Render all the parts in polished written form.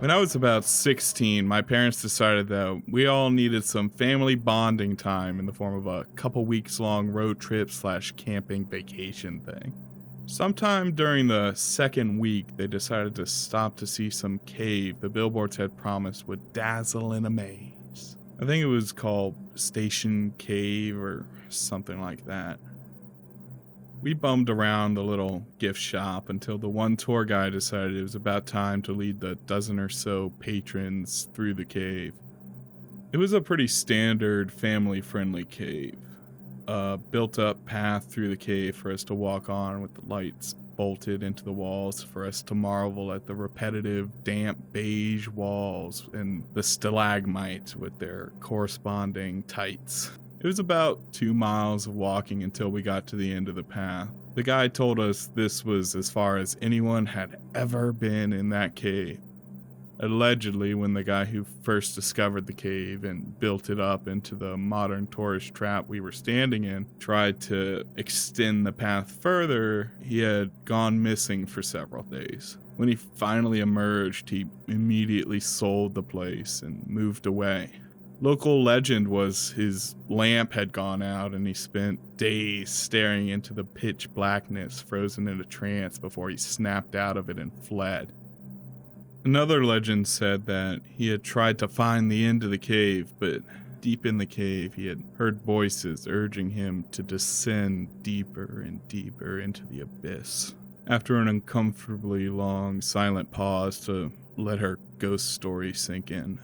When I was about 16, my parents decided that we all needed some family bonding time in the form of a couple weeks long road trip / camping vacation thing. Sometime during the second week, they decided to stop to see some cave the billboards had promised would dazzle and amaze. I think it was called Station Cave or something like that. We bummed around the little gift shop until the one tour guide decided it was about time to lead the dozen or so patrons through the cave. It was a pretty standard family-friendly cave. A built-up path through the cave for us to walk on with the lights bolted into the walls for us to marvel at the repetitive, damp beige walls and the stalagmites with their corresponding tights. It was about 2 miles of walking until we got to the end of the path. The guide told us this was as far as anyone had ever been in that cave. Allegedly, when the guy who first discovered the cave and built it up into the modern tourist trap we were standing in tried to extend the path further, he had gone missing for several days. When he finally emerged, he immediately sold the place and moved away. Local legend was his lamp had gone out and he spent days staring into the pitch blackness, frozen in a trance before he snapped out of it and fled. Another legend said that he had tried to find the end of the cave, but deep in the cave he had heard voices urging him to descend deeper and deeper into the abyss. After an uncomfortably long, silent pause to let her ghost story sink in,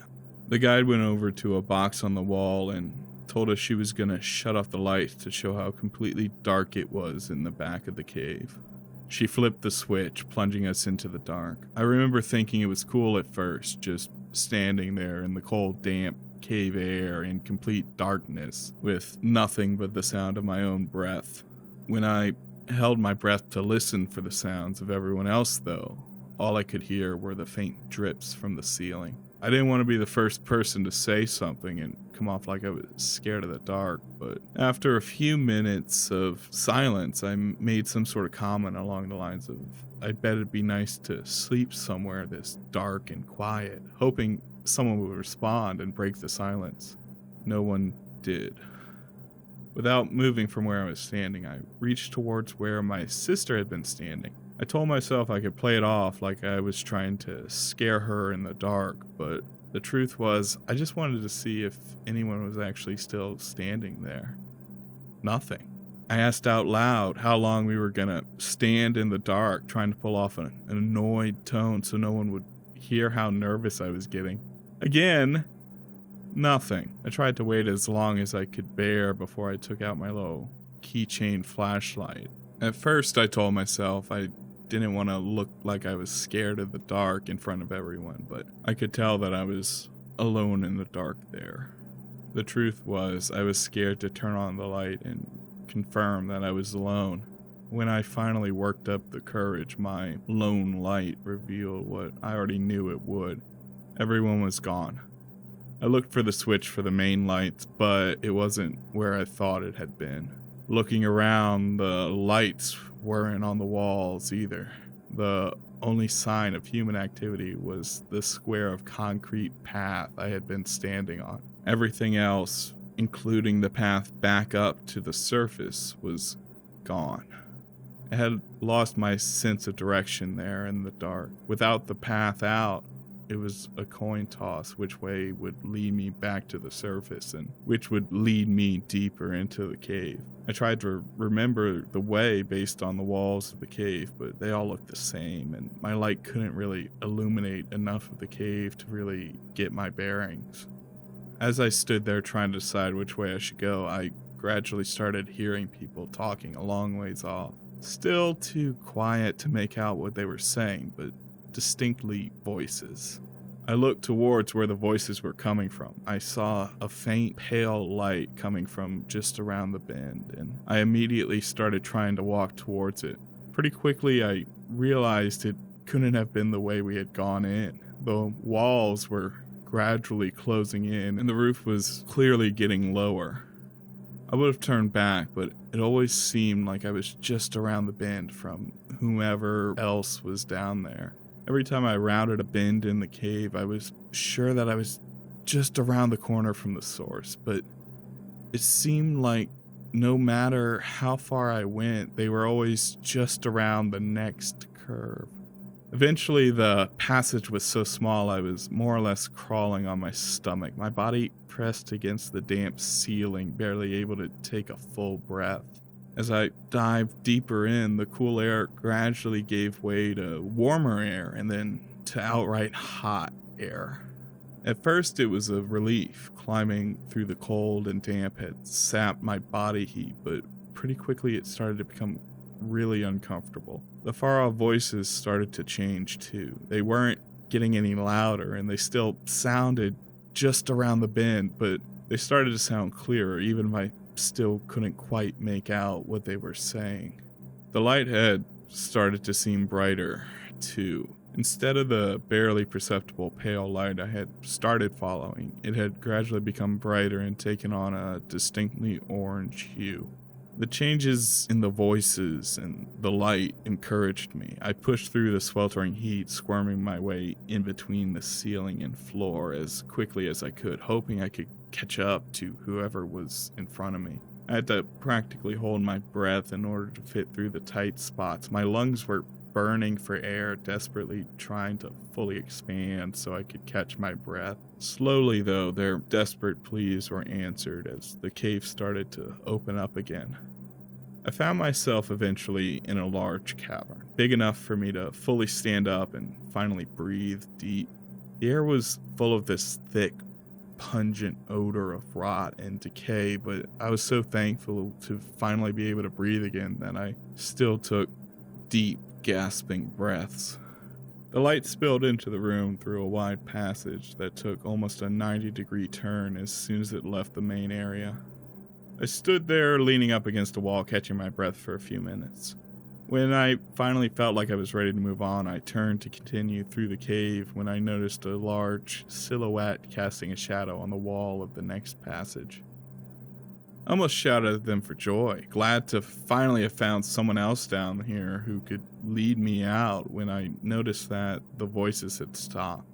the guide went over to a box on the wall and told us she was going to shut off the lights to show how completely dark it was in the back of the cave. She flipped the switch, plunging us into the dark. I remember thinking it was cool at first, just standing there in the cold, damp cave air in complete darkness, with nothing but the sound of my own breath. When I held my breath to listen for the sounds of everyone else, though, all I could hear were the faint drips from the ceiling. I didn't want to be the first person to say something and come off like I was scared of the dark, but after a few minutes of silence, I made some sort of comment along the lines of, I bet it'd be nice to sleep somewhere this dark and quiet, hoping someone would respond and break the silence. No one did. Without moving from where I was standing, I reached towards where my sister had been standing. I told myself I could play it off like I was trying to scare her in the dark, but the truth was, I just wanted to see if anyone was actually still standing there. Nothing. I asked out loud how long we were gonna stand in the dark, trying to pull off an annoyed tone so no one would hear how nervous I was getting. Again, nothing. I tried to wait as long as I could bear before I took out my little keychain flashlight. At first, I told myself I didn't want to look like I was scared of the dark in front of everyone, but I could tell that I was alone in the dark there. The truth was, I was scared to turn on the light and confirm that I was alone. When I finally worked up the courage, my lone light revealed what I already knew it would. Everyone was gone. I looked for the switch for the main lights, but it wasn't where I thought it had been. Looking around, the lights weren't on the walls either. The only sign of human activity was the square of concrete path I had been standing on. Everything else, including the path back up to the surface, was gone. I had lost my sense of direction there in the dark. Without the path out, it was a coin toss which way would lead me back to the surface and which would lead me deeper into the cave. I tried to remember the way based on the walls of the cave, but they all looked the same, and my light couldn't really illuminate enough of the cave to really get my bearings. As I stood there trying to decide which way I should go, I gradually started hearing people talking a long ways off. Still too quiet to make out what they were saying, but distinctly voices. I looked towards where the voices were coming from. I saw a faint pale light coming from just around the bend, and I immediately started trying to walk towards it. Pretty quickly, I realized it couldn't have been the way we had gone in. The walls were gradually closing in, and the roof was clearly getting lower. I would have turned back, but it always seemed like I was just around the bend from whomever else was down there. Every time I rounded a bend in the cave, I was sure that I was just around the corner from the source, but it seemed like no matter how far I went, they were always just around the next curve. Eventually, the passage was so small I was more or less crawling on my stomach, my body pressed against the damp ceiling, barely able to take a full breath. As I dived deeper in, the cool air gradually gave way to warmer air and then to outright hot air. At first, it was a relief. Climbing through the cold and damp had sapped my body heat, but pretty quickly it started to become really uncomfortable. The far-off voices started to change too. They weren't getting any louder, and they still sounded just around the bend, but they started to sound clearer, even if I still couldn't quite make out what they were saying. The light had started to seem brighter too. Instead of the barely perceptible pale light I had started following, it had gradually become brighter and taken on a distinctly orange hue. The changes in the voices and the light encouraged me. I pushed through the sweltering heat, squirming my way in between the ceiling and floor as quickly as I could, hoping I could catch up to whoever was in front of me. I had to practically hold my breath in order to fit through the tight spots. My lungs were burning for air, desperately trying to fully expand so I could catch my breath. Slowly, though, their desperate pleas were answered as the cave started to open up again. I found myself eventually in a large cavern, big enough for me to fully stand up and finally breathe deep. The air was full of this thick, pungent odor of rot and decay, but I was so thankful to finally be able to breathe again that I still took deep, gasping breaths. The light spilled into the room through a wide passage that took almost a 90-degree turn as soon as it left the main area. I stood there leaning up against a wall, catching my breath for a few minutes. When I finally felt like I was ready to move on, I turned to continue through the cave when I noticed a large silhouette casting a shadow on the wall of the next passage. I almost shouted at them for joy, glad to finally have found someone else down here who could lead me out when I noticed that the voices had stopped.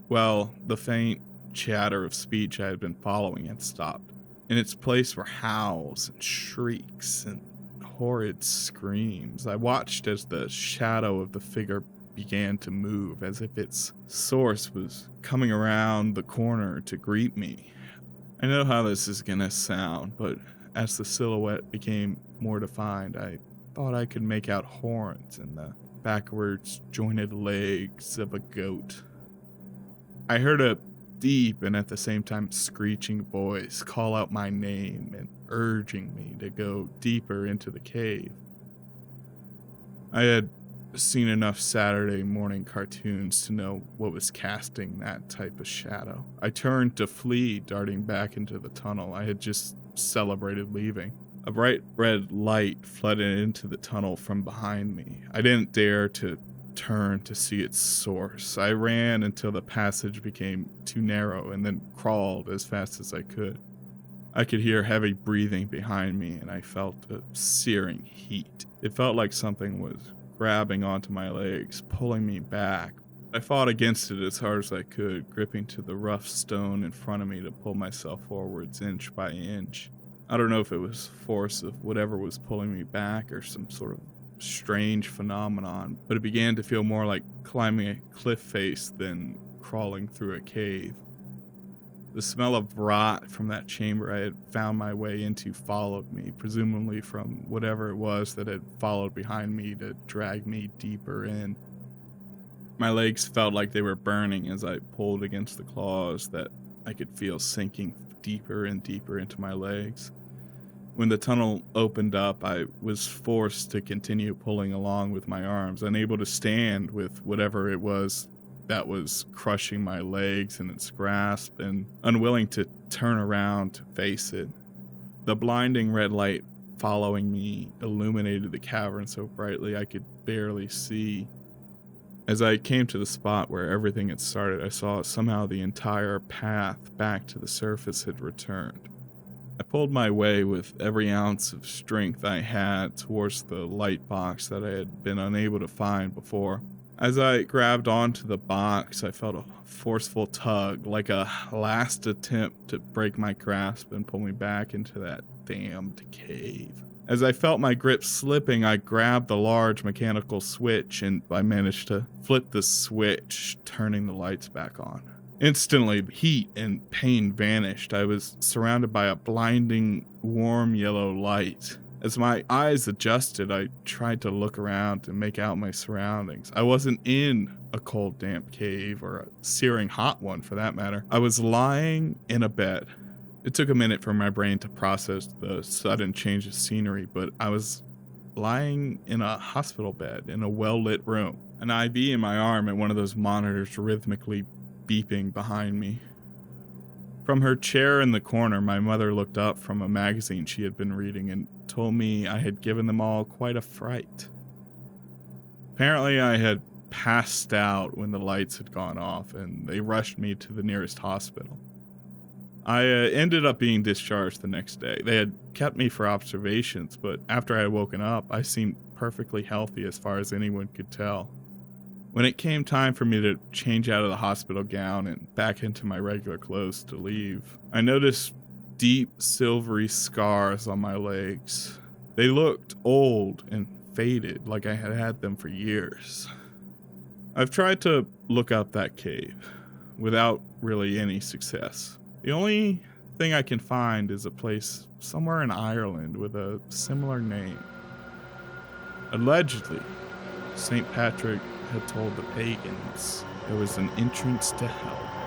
Well, the faint chatter of speech I had been following had stopped. In its place were howls and shrieks and horrid screams. I watched as the shadow of the figure began to move, as if its source was coming around the corner to greet me. I know how this is gonna sound, but as the silhouette became more defined, I thought I could make out horns and the backwards jointed legs of a goat. I heard a deep and at the same time screeching voice call out my name and urging me to go deeper into the cave. I had seen enough Saturday morning cartoons to know what was casting that type of shadow. I turned to flee, darting back into the tunnel I had just celebrated leaving. A bright red light flooded into the tunnel from behind me. I didn't dare to turn to see its source. I ran until the passage became too narrow and then crawled as fast as I could. I could hear heavy breathing behind me and I felt a searing heat. It felt like something was grabbing onto my legs, pulling me back. I fought against it as hard as I could, gripping to the rough stone in front of me to pull myself forwards inch by inch. I don't know if it was force of whatever was pulling me back or some sort of strange phenomenon, but it began to feel more like climbing a cliff face than crawling through a cave. The smell of rot from that chamber I had found my way into followed me, presumably from whatever it was that had followed behind me to drag me deeper in. My legs felt like they were burning as I pulled against the claws that I could feel sinking deeper and deeper into my legs. When the tunnel opened up, I was forced to continue pulling along with my arms, unable to stand with whatever it was that was crushing my legs in its grasp, and unwilling to turn around to face it. The blinding red light following me illuminated the cavern so brightly I could barely see. As I came to the spot where everything had started, I saw somehow the entire path back to the surface had returned. I pulled my way with every ounce of strength I had towards the light box that I had been unable to find before. As I grabbed onto the box, I felt a forceful tug, like a last attempt to break my grasp and pull me back into that damned cave. As I felt my grip slipping, I grabbed the large mechanical switch and I managed to flip the switch, turning the lights back on. Instantly, heat and pain vanished. I was surrounded by a blinding, warm yellow light. As my eyes adjusted, I tried to look around and make out my surroundings. I wasn't in a cold, damp cave, or a searing hot one for that matter. I was lying in a bed. It took a minute for my brain to process the sudden change of scenery, but I was lying in a hospital bed in a well-lit room, an IV in my arm and one of those monitors rhythmically beeping behind me. From her chair in the corner, my mother looked up from a magazine she had been reading and told me I had given them all quite a fright. Apparently, I had passed out when the lights had gone off, and they rushed me to the nearest hospital. I ended up being discharged the next day. They had kept me for observations, but after I had woken up, I seemed perfectly healthy as far as anyone could tell. When it came time for me to change out of the hospital gown and back into my regular clothes to leave, I noticed deep silvery scars on my legs. They looked old and faded, like I had had them for years. I've tried to look up that cave without really any success. The only thing I can find is a place somewhere in Ireland with a similar name. Allegedly, St. Patrick had told the pagans there was an entrance to hell